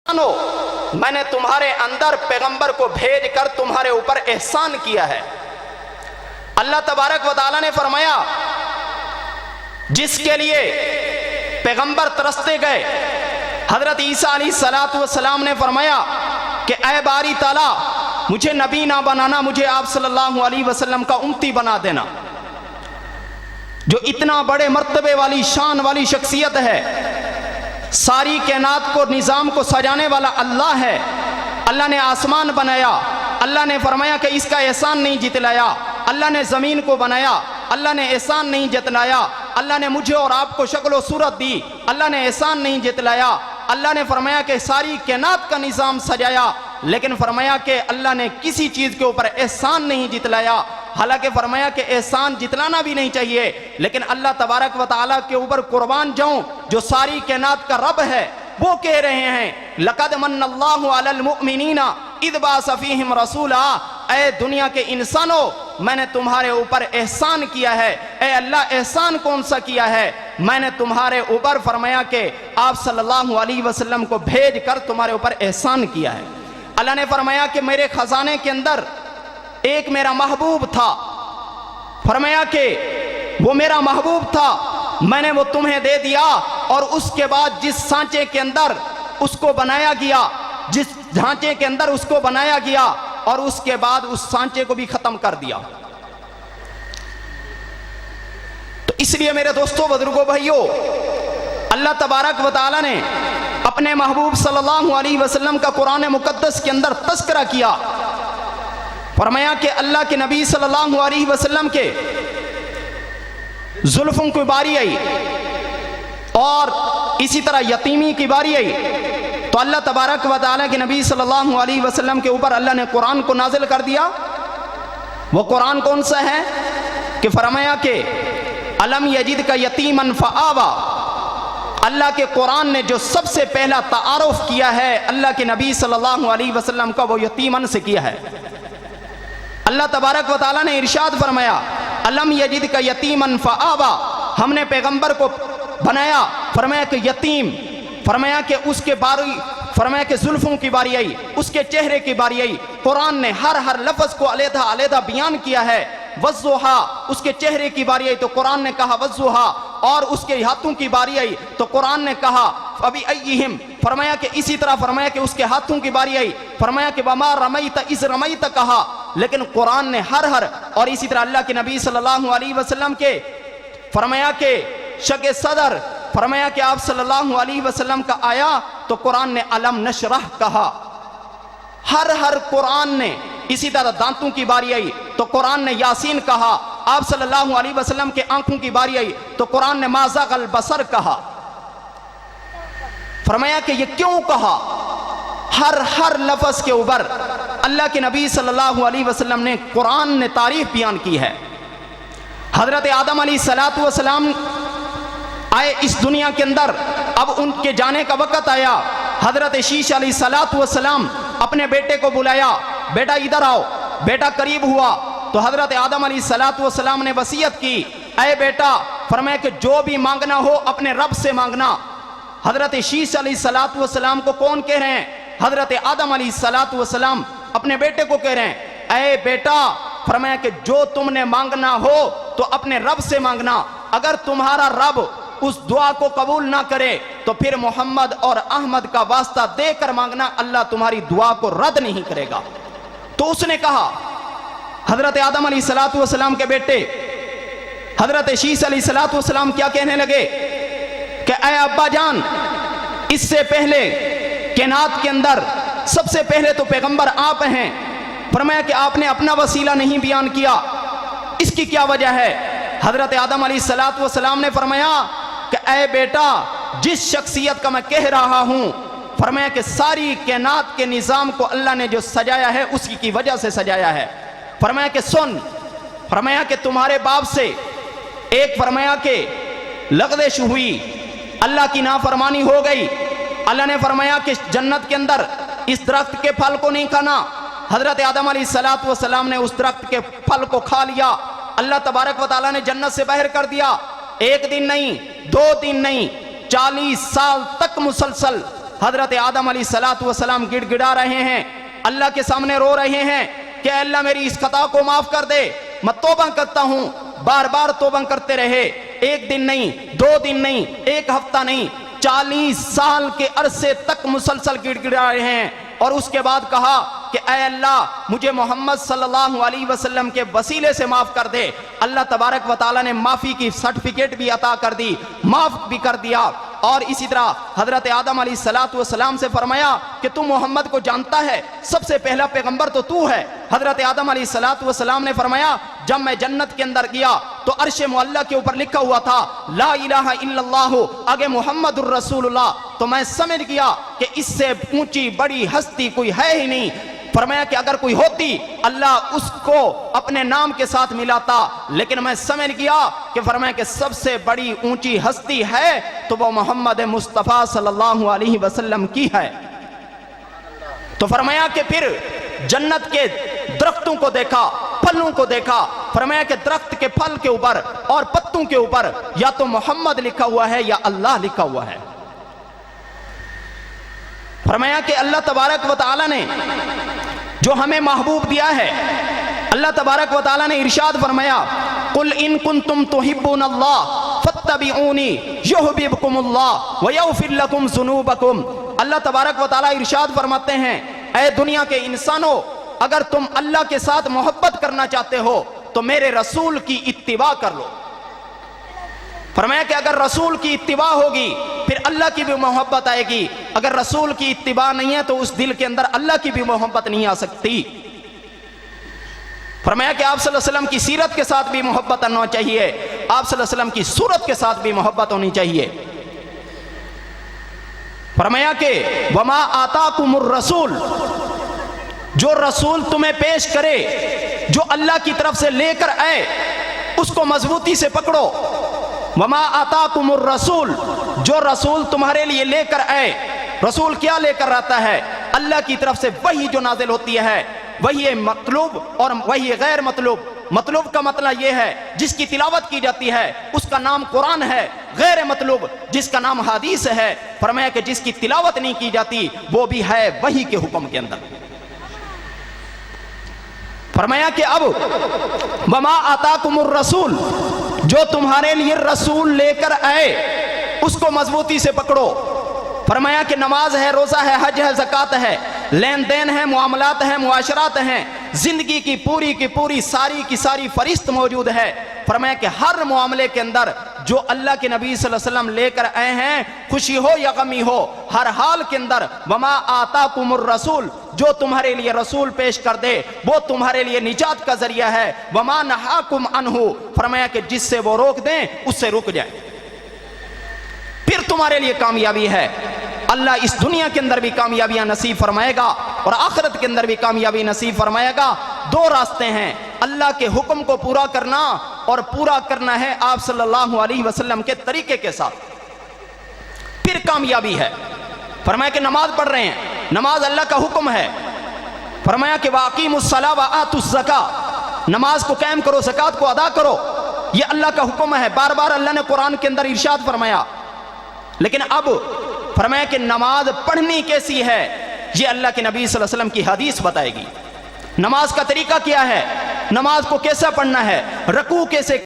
میں نے تمہارے اندر پیغمبر کو بھیج کر تمہارے اوپر احسان کیا ہے۔ اللہ تبارک و تعالیٰ نے فرمایا جس کے لیے پیغمبر ترستے گئے، حضرت عیسیٰ علیہ السلام نے فرمایا کہ اے باری تعالیٰ مجھے نبی نہ بنانا، مجھے آپ صلی اللہ علیہ وسلم کا امتی بنا دینا۔ جو اتنا بڑے مرتبے والی شان والی شخصیت ہے، ساری کائنات کو نظام کو سجانے والا اللہ ہے، اللہ نے آسمان بنایا، اللہ نے فرمایا کہ اس کا احسان نہیں جتلایا، اللہ نے زمین کو بنایا، اللہ نے احسان نہیں جتلایا، اللہ نے مجھے اور آپ کو شکل و صورت دی، اللہ نے احسان نہیں جتلایا، اللہ نے فرمایا کہ ساری کائنات کا نظام سجایا، لیکن فرمایا کہ اللہ نے کسی چیز کے اوپر احسان نہیں جتلایا۔ حالانکہ فرمایا کہ احسان جتلانا بھی نہیں چاہیے، لیکن اللہ تبارک و تعالیٰ کے اوپر قربان جاؤں جو ساری کائنات کا رب ہے، وہ کہہ رہے ہیں لَقَدْ مَنَّ اللَّهُ عَلَى الْمُؤْمِنِينَ إِذْ بَعَثَ فِيهِمْ رَسُولًا، اے دنیا کے انسانوں میں نے تمہارے اوپر احسان کیا ہے۔ اے اللہ احسان کون سا کیا ہے؟ میں نے تمہارے اوپر فرمایا کہ آپ صلی اللہ علیہ وسلم کو بھیج کر تمہارے اوپر احسان کیا ہے۔ اللہ نے فرمایا کہ میرے خزانے کے اندر ایک میرا محبوب تھا، فرمایا کہ وہ میرا محبوب تھا، میں نے وہ تمہیں دے دیا، اور اس کے بعد جس سانچے کے اندر اس کو بنایا گیا، جس ڈھانچے کے اندر اس کو بنایا گیا، اور اس کے بعد اس سانچے کو بھی ختم کر دیا۔ تو اس لیے میرے دوستوں بزرگوں بھائیوں، اللہ تبارک و تعالیٰ نے اپنے محبوب صلی اللہ علیہ وسلم کا قرآن مقدس کے اندر تذکرہ کیا، فرمایا کہ اللہ کے نبی صلی اللہ علیہ وسلم کے زلفوں کی باری آئی اور اسی طرح یتیمی کی باری آئی، تو اللہ تبارک و تعالیٰ کے نبی صلی اللہ علیہ وسلم کے اوپر اللہ نے قرآن کو نازل کر دیا۔ وہ قرآن کون سا ہے کہ فرمایا کہ الم یجد کا یتیمن فآوا، اللہ کے قرآن نے جو سب سے پہلا تعارف کیا ہے اللہ کے نبی صلی اللہ علیہ وسلم کا، وہ یتیمن سے کیا ہے۔ اللہ تبارک و تعالیٰ نے ارشاد فرمایا الم یجد کا یتیمن فآوا، ہم نے پیغمبر کو بنایا، فرمایا کہ یتیم، فرمایا کہ اس کے باری، فرمایا کہ زلفوں کی باری آئی، اس کے چہرے کی باری آئی۔ قرآن نے ہر لفظ کو علیحدہ علیحدہ بیان کیا ہے۔ وضحیٰ، اس کے چہرے کی باری آئی تو قرآن نے کہا وضحیٰ، اور اس کے ہاتھوں کی باری آئی تو قرآن نے کہا فبأیہم، فرمایا کہ اسی طرح فرمایا کہ اس کے ہاتھوں کی باری آئی، فرمایا کہ وما رمیت اذ رمیت کہا، لیکن قرآن نے ہر اور اسی طرح اللہ کے نبی صلی اللہ علیہ وسلم کے فرمایا کہ شق صدر، فرمایا کہ آپ صلی اللہ علیہ وسلم کا آیا تو قرآن نے علم نشرح کہا۔ ہر قرآن نے اسی طرح دانتوں کی باری آئی تو قرآن نے یاسین کہا، آپ صلی اللہ علیہ وسلم کے آنکھوں کی باری آئی تو قرآن نے ما زاغ البصر کہا۔ فرمایا کہ یہ کیوں کہا؟ ہر لفظ کے اوپر اللہ کے نبی صلی اللہ علیہ وسلم نے قرآن نے تعریف بیان کی ہے۔ حضرت آدم علیہ السلام آئے اس دنیا کے اندر، اب ان کے جانے کا وقت آیا۔ حضرت شیش علیہ السلام اپنے بیٹے کو بلایا، بیٹا ادھر آؤ، بیٹا قریب ہوا تو حضرت آدم علیہ السلام نے وصیت کی، اے بیٹا، فرمایا کہ جو بھی مانگنا ہو اپنے رب سے مانگنا۔ حضرت شیش علیہ السلام کو کون کہہ رہے ہیں؟ حضرت آدم علیہ السلام اپنے بیٹے کو کہہ رہے ہیں، اے بیٹا، فرمایا کہ جو تم نے مانگنا ہو تو اپنے رب سے مانگنا، اگر تمہارا رب اس دعا کو قبول نہ کرے تو پھر محمد اور احمد کا واسطہ دے کر مانگنا، اللہ تمہاری دعا کو رد نہیں کرے گا۔ تو اس نے کہا، حضرت آدم علیہ السلام کے بیٹے حضرت شیش علیہ السلام کیا کہنے لگے کہ اے ابا جان، اس سے پہلے کائنات کے اندر سب سے پہلے تو پیغمبر آپ ہیں، فرمایا کہ آپ نے اپنا وسیلہ نہیں بیان کیا، اس کی کیا وجہ ہے؟ حضرت آدم علیہ السلام نے فرمایا کہ اے بیٹا، جس شخصیت کا میں کہہ رہا ہوں، فرمایا کہ ساری کائنات کے نظام کو اللہ نے جو سجایا ہے اسی کی وجہ سے سجایا ہے۔ فرمایا کہ سن، فرمایا کہ تمہارے باپ سے ایک فرمایا کہ لغزش ہوئی، اللہ کی نافرمانی ہو گئی، اللہ نے فرمایا کہ جنت کے اندر اس درخت کے پھل کو نہیں کھانا۔ حضرت آدم علیہ السلام نے اس درخت کے پھل کو کھا لیا، اللہ تبارک و تعالیٰ نے جنت سے باہر کر دیا۔ ایک دن نہیں، 2 دن نہیں، 40 سال تک مسلسل حضرت آدم علیہ السلام گڑ گڑا رہے ہیں، اللہ کے سامنے رو رہے ہیں کہ اے اللہ میری اس خطا کو معاف کر دے، میں توبہ کرتا ہوں۔ بار بار توبہ کرتے رہے، ایک دن نہیں، 2 دن نہیں، ایک ہفتہ نہیں، 40 سال کے عرصے تک مسلسل گڑ گڑا رہے ہیں، اور اس کے بعد کہا کہ اے اللہ مجھے محمد صلی اللہ علیہ وسلم کے وسیلے سے معاف کر دے۔ اللہ تبارک و تعالیٰ نے معافی کی سرٹیفکیٹ بھی عطا کر دی، معاف بھی کر دیا۔ اور اسی طرح حضرت آدم علیہ السلام سے فرمایا کہ تو محمد کو جانتا ہے، سب سے پہلا پیغمبر تو ہے۔ حضرت آدم علیہ السلام نے فرمایا جب میں جنت کے اندر گیا تو عرش معلیٰ کے اوپر لکھا ہوا تھا لا الہ الا اللہ آگے محمد الرسول اللہ، تو میں سمجھ گیا کہ اس سے اونچی بڑی ہستی کوئی ہے ہی نہیں۔ فرمایا کہ اگر کوئی ہوتی اللہ اس کو اپنے نام کے ساتھ ملاتا، لیکن میں سمجھ گیا کہ فرمایا کہ سب سے بڑی اونچی ہستی ہے تو وہ محمد مصطفیٰ صلی اللہ علیہ وسلم کی ہے۔ تو فرمایا کہ پھر جنت کے درختوں کو دیکھا، پھلوں کو دیکھا، فرمایا کہ درخت کے پھل کے اوپر اور پتوں کے اوپر یا تو محمد لکھا ہوا ہے یا اللہ لکھا ہوا ہے۔ فرمایا کہ اللہ تبارک و تعالیٰ نے جو ہمیں محبوب دیا ہے، اللہ تبارک و تعالیٰ نے ارشاد فرمایا قل ان کنتم تحبون اللہ فاتبعونی یحببکم اللہ ویغفر لکم ذنوبکم۔ اللہ تبارک و تعالیٰ ارشاد فرماتے ہیں اے دنیا کے انسانوں، اگر تم اللہ کے ساتھ محبت کرنا چاہتے ہو تو میرے رسول کی اتباع کر لو۔ فرمایا کہ اگر رسول کی اتباع ہوگی پھر اللہ کی بھی محبت آئے گی، اگر رسول کی اتباع نہیں ہے تو اس دل کے اندر اللہ کی بھی محبت نہیں آ سکتی۔ فرمایا کہ آپ صلی اللہ علیہ وسلم کی سیرت کے ساتھ بھی محبت ہونا چاہیے، آپ صلی اللہ علیہ وسلم کی صورت کے ساتھ بھی محبت ہونی چاہیے۔ فرمایا کہ وما آتاکم الرسول، جو رسول تمہیں پیش کرے، جو اللہ کی طرف سے لے کر آئے اس کو مضبوطی سے پکڑو۔ وما آتاکم الرسول، جو رسول تمہارے لیے لے کر آئے، رسول کیا لے کر آتا ہے؟ اللہ کی طرف سے وحی جو نازل ہوتی ہے، وحی مطلوب اور وحی غیر مطلوب۔ مطلوب کا مطلب یہ ہے جس کی تلاوت کی جاتی ہے اس کا نام قرآن ہے، غیر مطلوب جس کا نام حدیث ہے۔ فرمایا کہ جس کی تلاوت نہیں کی جاتی وہ بھی ہے وحی کے حکم کے اندر۔ فرمایا کہ اب وما آتاکم الرسول، جو تمہارے لیے رسول لے کر آئے اس کو مضبوطی سے پکڑو۔ فرمایا کہ نماز ہے، روزہ ہے، حج ہے، زکوٰۃ ہے، لین دین ہے، معاملات ہیں، معاشرات ہیں، زندگی کی پوری ساری کی ساری فہرست موجود ہے۔ فرمایا کہ ہر معاملے کے اندر جو اللہ کے نبی صلی اللہ علیہ وسلم لے کر آئے ہیں، خوشی ہو یا غمی ہو، ہر حال کے اندر وما آتاکم الرسول، جو تمہارے لیے رسول پیش کر دے وہ تمہارے لیے نجات کا ذریعہ ہے۔ وما نہاکم عنہ، فرمایا کہ جس سے وہ روک دیں اس سے رک جائے، پھر تمہارے لیے کامیابی ہے۔ اللہ اس دنیا کے اندر بھی کامیابیاں نصیب فرمائے گا اور آخرت کے اندر بھی کامیابی نصیب فرمائے گا۔ 2 راستے ہیں، اللہ کے حکم کو پورا کرنا اور پورا کرنا ہے آپ صلی اللہ علیہ وسلم کے طریقے کے ساتھ، پھر کامیابی ہے۔ فرمایا کہ نماز پڑھ رہے ہیں، نماز اللہ کا حکم ہے۔ فرمایا کہ وَأَقِيمُوا الصَّلَاةَ وَآتُوا الزَّكَاةَ، نماز کو قائم کرو، زکوٰۃ کو ادا کرو، یہ اللہ کا حکم ہے۔ بار بار اللہ نے قرآن کے اندر ارشاد فرمایا۔ لیکن اب فرمایا کہ نماز پڑھنی کیسی ہے یہ اللہ کے نبی صلی اللہ علیہ وسلم کی حدیث بتائے گی۔ نماز کا طریقہ کیا ہے، نماز کو کیسا پڑھنا ہے، رکوع کیسے